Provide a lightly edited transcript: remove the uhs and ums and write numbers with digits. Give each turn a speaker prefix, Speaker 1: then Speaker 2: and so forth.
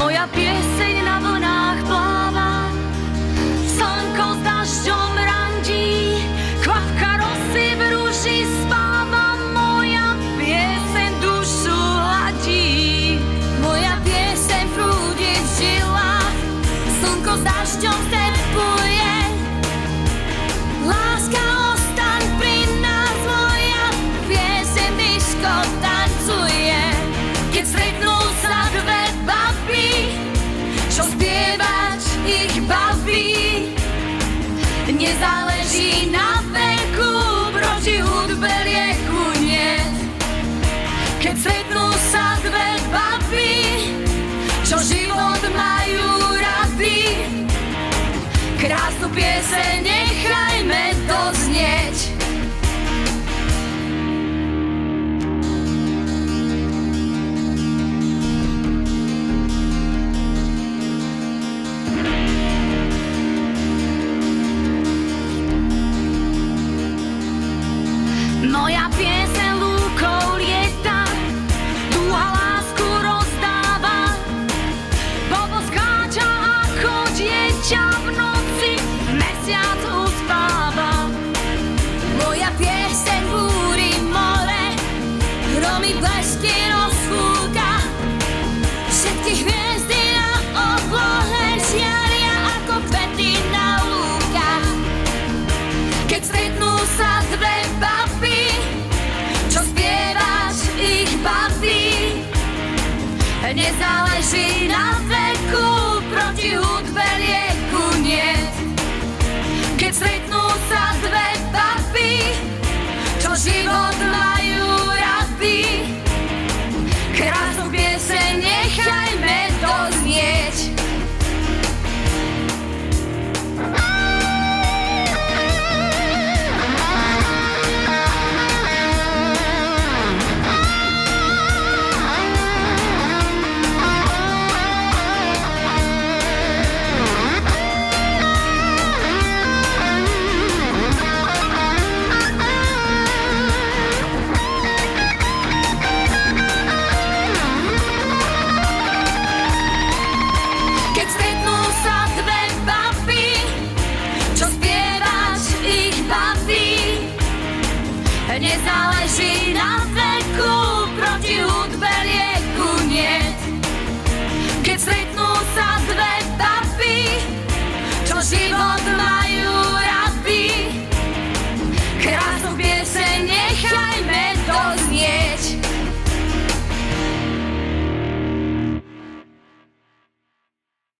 Speaker 1: Moja pieseň na vlnách pláva, slnko s dažďom randí, kvapka rosy v rúži spáva, moja pieseň dušu hladí. Moja pieseň prúdi v žilách, slnko s dažďom stepuje, láska ostaň pri nás, moja pieseň dyško tancuje. Keď stretnú sa dve baby, čo spievať ich baví, nezáleží na